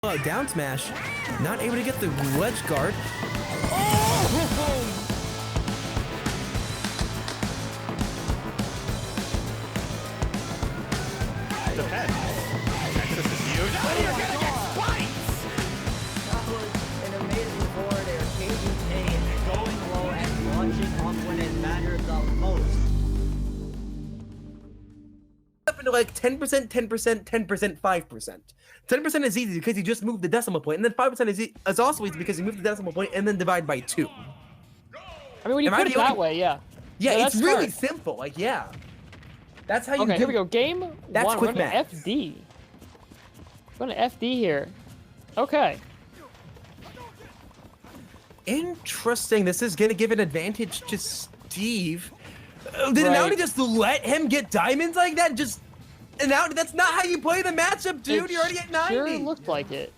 Down smash, not able to get the ledge guard. Oh! Defense. Nexus is huge. But you're gonna get spikes! That was an amazing forward air, changing pace, going low, and launching off when it mattered the most. Up into like 10%, 10%, 10%, 5%. 10% is easy because you just moved the decimal point, and then 5% is also easy because you moved the decimal point and then divide by 2. I mean, when you put it that way, yeah. Yeah, So it's really simple. Like, yeah. That's how you do it. Okay, here we go. Game That's one. quick We're going to math. FD. We're going to FD here. Okay. Interesting. This is going to give an advantage to Steve. Did Right. Anality just let him get diamonds like that? Anality, that's not how you play the matchup, dude. You're already at 90. Sure looked like it.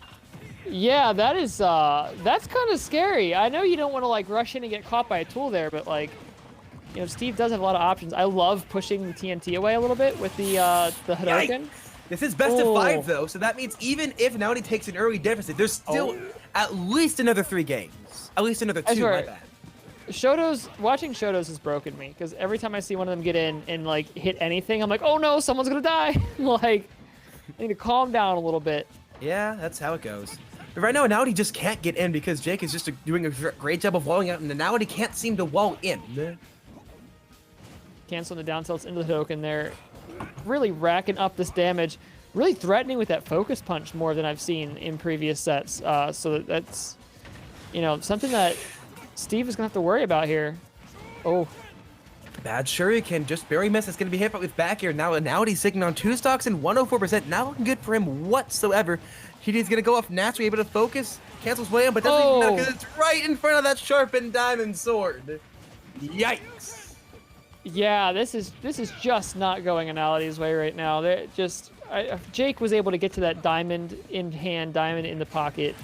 Yeah, that is, that's kind of scary. I know you don't want to, like, rush in and get caught by a tool there, but, like, you know, Steve does have a lot of options. I love pushing the TNT away a little bit with the Hadouken. Yikes. This is best of 5, though, so that means even if Anality takes an early deficit, there's still at least another 3 games. At least another 2, my bad. Watching Shotos has broken me, because every time I see one of them get in and, like, hit anything, I'm like, oh no, someone's gonna die. Like, I need to calm down a little bit. Yeah, that's how it goes. But right now, Anality just can't get in because Jake is just doing a great job of walling out, and Anality can't seem to wall in. Canceling the down tilts into the Hadouken there. Really racking up this damage. Really threatening with that focus punch more than I've seen in previous sets. So that's, you know, something that Steve is going to have to worry about here. Oh. Bad Shuriken, just barely missed. It's going to be hit with back here. Now Anality's sitting on 2 stocks and 104%. Not looking good for him whatsoever. He's going to go off naturally, able to focus. Cancels way in, but doesn't even know because it's right in front of that sharpened diamond sword. Yikes. Yeah, this is just not going Anality's way right now. Jake was able to get to that diamond in hand, diamond in the pocket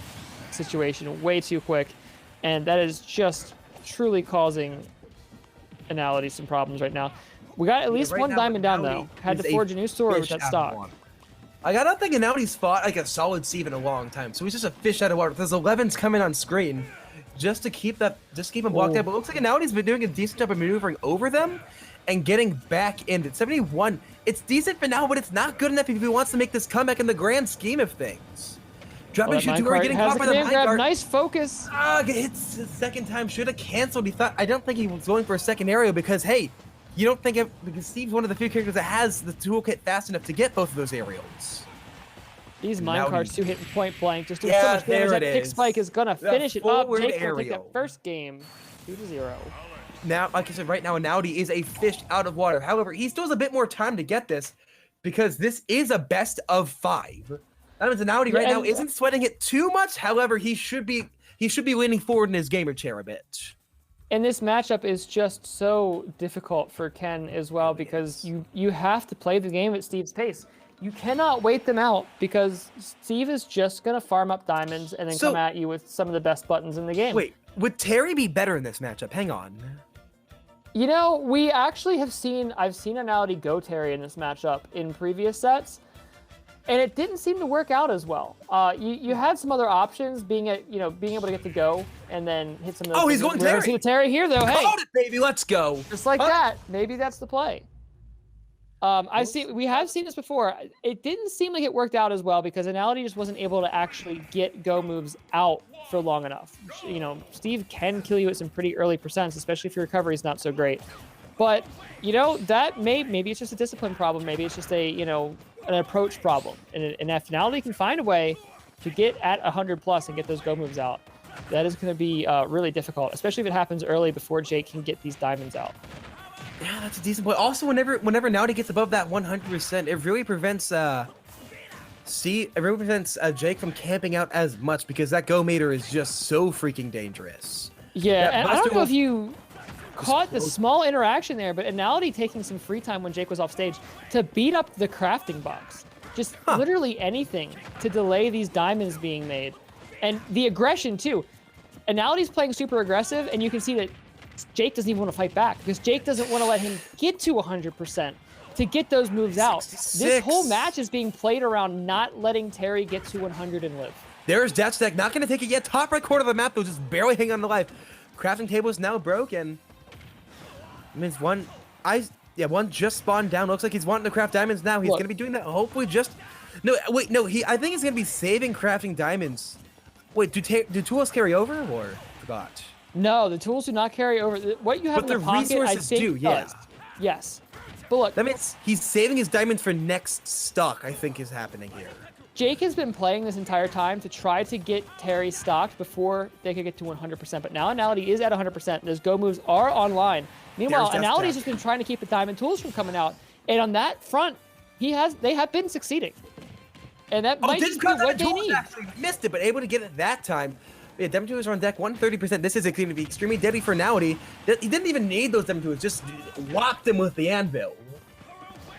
situation way too quick, and that is just truly causing Anality some problems right now. We got at least one diamond down though. Had to forge a new sword with that stock. I don't think Anality's fought like a solid Steve in a long time, so he's just a fish out of water. There's 11s coming on screen. Just to keep him blocked out. But it looks like Anality's been doing a decent job of maneuvering over them and getting back in. At 71, it's decent for now, but it's not good enough if he wants to make this comeback in the grand scheme of things. Dropping shoot to getting caught by the minecart. Nice focus. Hits the second time. Should have canceled. I don't think he was going for a second aerial because, hey, you don't think because Steve's one of the few characters that has the toolkit fast enough to get both of those aerials. These minecarts too hitting point blank, just doing so much damage. That Lagspike is gonna finish it up. Jake will take that first game, 2-0. Now, like I said, right now, Anality is a fish out of water. However, he still has a bit more time to get this because this is a best of 5. That means Anality right now isn't sweating it too much. However, he should be leaning forward in his gamer chair a bit. And this matchup is just so difficult for Ken as well because you have to play the game at Steve's pace. You cannot wait them out because Steve is just going to farm up diamonds and then come at you with some of the best buttons in the game. Wait, would Terry be better in this matchup? Hang on. You know, we actually I've seen Anality go Terry in this matchup in previous sets, and it didn't seem to work out as well. You had some other options being able to get to go and then hit some of those. Oh, he's going Terry. See the Terry here though. Hey, hold it, baby, let's go. Just like that. Maybe that's the play. We have seen this before. It didn't seem like it worked out as well because Anality just wasn't able to actually get go moves out for long enough. You know, Steve can kill you at some pretty early percents, especially if your recovery is not so great. But, you know, that maybe it's just a discipline problem. Maybe it's just an approach problem. And if Anality can find a way to get at 100+ and get those go moves out, that is going to be really difficult, especially if it happens early before Jake can get these diamonds out. Yeah, that's a decent point. Also, whenever Anality gets above that 100%, it really prevents Jake from camping out as much because that go meter is just so freaking dangerous. Yeah, and I don't know if you caught the small interaction there, but Anality taking some free time when Jake was off stage to beat up the crafting box. Just literally anything to delay these diamonds being made. And the aggression, too. Anality's playing super aggressive, and you can see that Jake doesn't even want to fight back because Jake doesn't want to let him get to 100% to get those moves out. 66. This whole match is being played around not letting Terry get to 100 and live. There's Death Stack, not going to take it yet. Top right corner of the map, though, just barely hanging on to life. Crafting table is now broken. Means one just spawned down. Looks like he's wanting to craft diamonds now. He's going to be doing that. Hopefully just... No, wait, no. I think he's going to be saving crafting diamonds. Wait, do tools carry over or forgot? No, the tools do not carry over. What you have But in the pocket, I resources think do, yeah. does. Yes. But look, That means he's saving his diamonds for next stock, I think is happening here. Jake has been playing this entire time to try to get Terry stocked before they could get to 100%. But now Anality is at 100%. Those go moves are online. Meanwhile, There's Anality's Death just been trying to keep the diamond tools from coming out. And on that front, they have been succeeding. And that might just be what they need. Actually missed it, but able to get it that time. Yeah, Diamond Tools are on deck, 130%. This is going to be extremely deadly for Anality. He didn't even need those Diamond Tools, just whopped them with the anvil.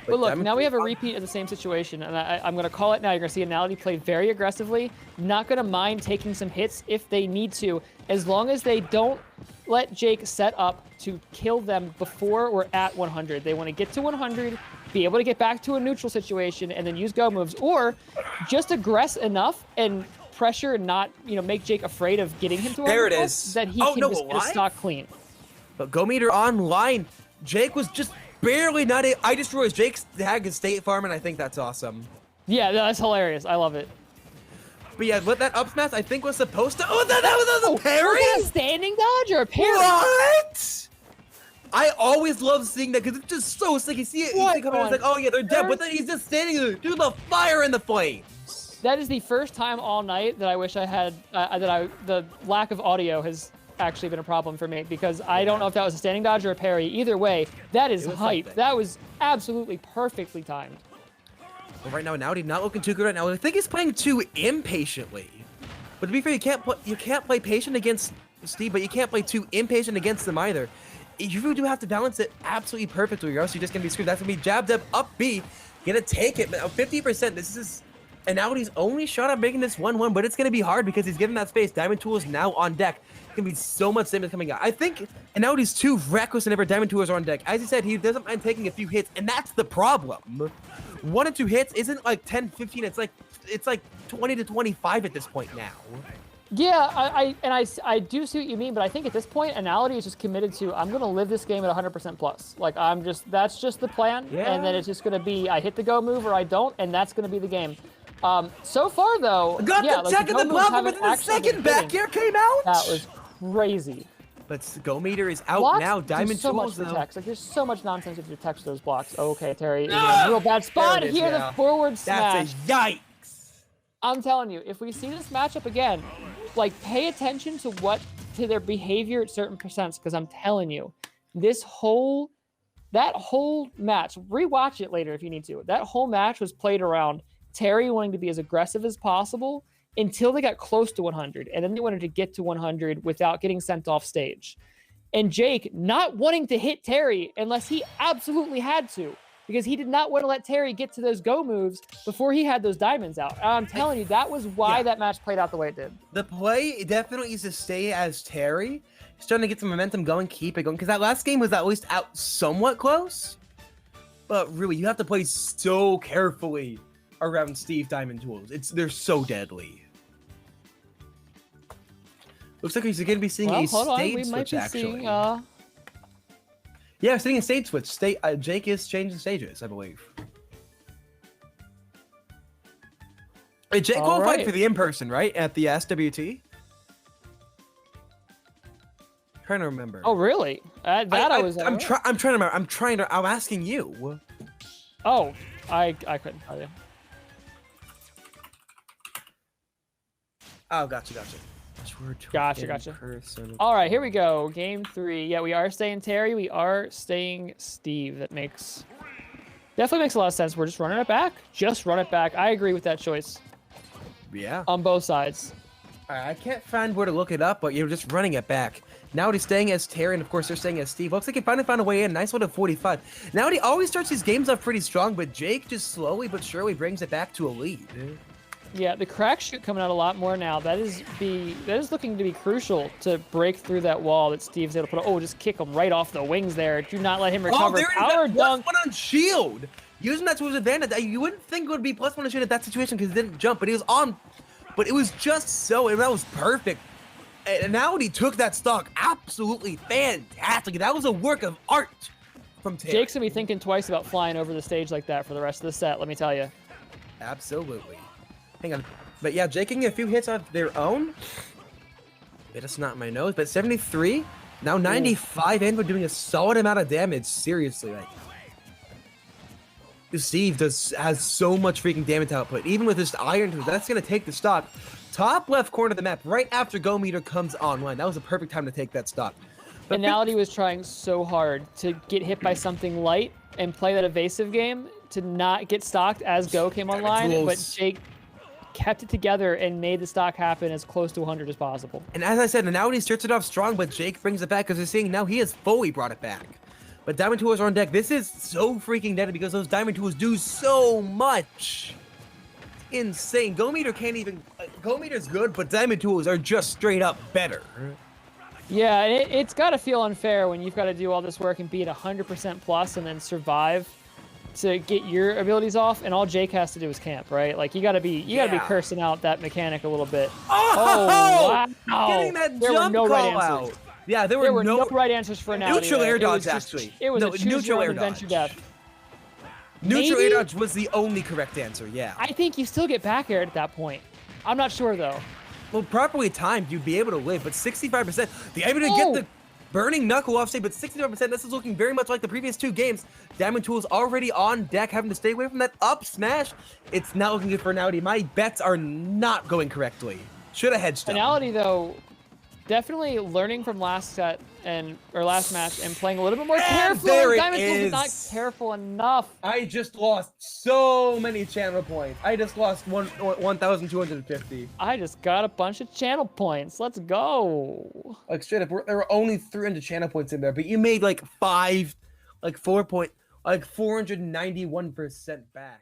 But look, now we have a repeat of the same situation, and I'm going to call it now. You're going to see Anality play very aggressively, not going to mind taking some hits if they need to, as long as they don't let Jake set up to kill them before we're at 100. They want to get to 100, be able to get back to a neutral situation, and then use go moves, or just aggress enough and pressure, not make Jake afraid of getting him to There it overkill, is. that he can just get a stock clean. But Go Meter online. Jake was just barely not a... I just realized Jake's tag is State Farm, and I think that's awesome. Yeah, that's hilarious. I love it. But yeah, what that up smash I think was supposed to... Oh, that was a parry? Was that a standing dodge or a parry? What? I always love seeing that because it's just so sick. You see it, you see it coming, it's like, oh yeah, they're dead, but then he's just standing there, do the fire in the flames. That is the first time all night that I wish I had, the lack of audio has actually been a problem for me, because I don't know if that was a standing dodge or a parry. Either way, that is hype. Something. That was absolutely perfectly timed. Well, right now, Anality not looking too good right now. I think he's playing too impatiently. But to be fair, you can't play patient against Steve, but you can't play too impatient against them either. You really do have to balance it absolutely perfectly, or else you're just gonna be screwed. That's gonna be jab, up B, gonna take it. 50%. This is Anality's only shot at making this 1-1, but it's gonna be hard because he's getting that space. Diamond Tools now on deck. It's gonna be so much damage coming out. I think Anality's too reckless whenever Diamond Tools are on deck. As he said, he doesn't mind taking a few hits, and that's the problem. 1 or 2 hits isn't like 10, 15. It's like 20 to 25 at this point now. Yeah, I do see what you mean, but I think at this point, Anality is just committed to, I'm going to live this game at 100% plus. Like, that's just the plan, and then it's just going to be, I hit the go move or I don't, and that's going to be the game. So far, though, Got the check of the bubble, but the second back air came out. That was crazy. But Go Meter is out Blocks now. do Diamond so Tools, much though. text. Like, there's so much nonsense if you text those blocks. Okay, Terry, you're in a real bad spot There it is, here. yeah. The forward smash. That's a yikes. I'm telling you, if we see this matchup again, like, pay attention to their behavior at certain percents, because I'm telling you, that whole match, rewatch it later if you need to. That whole match was played around Terry wanting to be as aggressive as possible until they got close to 100, and then they wanted to get to 100 without getting sent off stage. And Jake not wanting to hit Terry unless he absolutely had to, because he did not want to let Terry get to those go moves before he had those diamonds out. And I'm telling you, that was why that match played out the way it did. The play definitely is to stay as Terry. He's trying to get some momentum going, keep it going, because that last game was at least out somewhat close. But really, you have to play so carefully around Steve Diamond Tools. They're so deadly. Looks like he's going to be seeing a stage switch, actually. Yeah, seeing a stage switch. Jake is changing stages, I believe. Hey, Jake qualified for the in-person, right? At the SWT? Trying to remember. Oh, really? I'm trying to remember. I'm asking you. Oh, I couldn't tell you. Oh, gotcha. Gotcha. All right, here we go. Game 3. Yeah, we are staying Terry. We are staying Steve. That definitely makes a lot of sense. We're just running it back. Just run it back. I agree with that choice. Yeah. On both sides. I can't find where to look it up, but you're just running it back. Now he's staying as Terry, and of course they're staying as Steve. Looks like he finally found a way in. Nice one at 45. Now he always starts these games off pretty strong, but Jake just slowly but surely brings it back to a lead. Yeah, the crack shoot coming out a lot more now. That is looking to be crucial to break through that wall that Steve's able to put. Oh, just kick him right off the wings there. Do not let him recover. There Power is that dunk. +1 on shield. Using that to his advantage. You wouldn't think it would be +1 on shield at that situation because he didn't jump, but he was on. but it was just so, and that was perfect. And Anality took that stock absolutely fantastic. That was a work of art from Terry. Jake's gonna be thinking twice about flying over the stage like that for the rest of the set, let me tell you. Absolutely. Hang on. But yeah, Jake getting a few hits of their own. It's not my nose, but 73. Now 95 and we're doing a solid amount of damage. Seriously, like. Steve has so much freaking damage output. Even with this iron tools, that's gonna take the stock. Top left corner of the map, right after Go Meter comes online. That was a perfect time to take that stock. But Anality was trying so hard to get hit by something light and play that evasive game to not get stocked as Go came online, but Jake kept it together and made the stock happen as close to 100 as possible. And as I said, Anality starts it off strong, but Jake brings it back because he's seeing now he has fully brought it back. But Diamond Tools are on deck. This is so freaking deadly because those Diamond Tools do so much. Insane. Go Meter can't even... Go Meter's good, but Diamond Tools are just straight up better. Yeah, it's got to feel unfair when you've got to do all this work and be at 100% plus and then survive to get your abilities off, and all Jake has to do is camp, right? Like you gotta be cursing out that mechanic a little bit. Oh, wow! Getting that there jump were no right call answers. out. Yeah, there were no right answers for Anality. Neutral air dodge, It actually. was No, a choose neutral your air own adventure dodge. death. Neutral Maybe? air dodge was the only correct answer, yeah. I think you still get back air at that point. I'm not sure though. Well, properly timed, you'd be able to live, but 65%, the able to get the burning knuckle off stage, but 65%, this is looking very much like the previous two games. Diamond Tools already on deck, having to stay away from that up smash. It's not looking good for Anality. My bets are not going correctly. Should have hedged up. Anality though, definitely learning from last set or last match and playing a little bit more carefully. There it Diamond Tools is. is not careful enough. I just lost so many channel points. I just lost 1,250. I just got a bunch of channel points. Let's go. Like straight up, there were only 300 channel points in there, but you made like 491% back.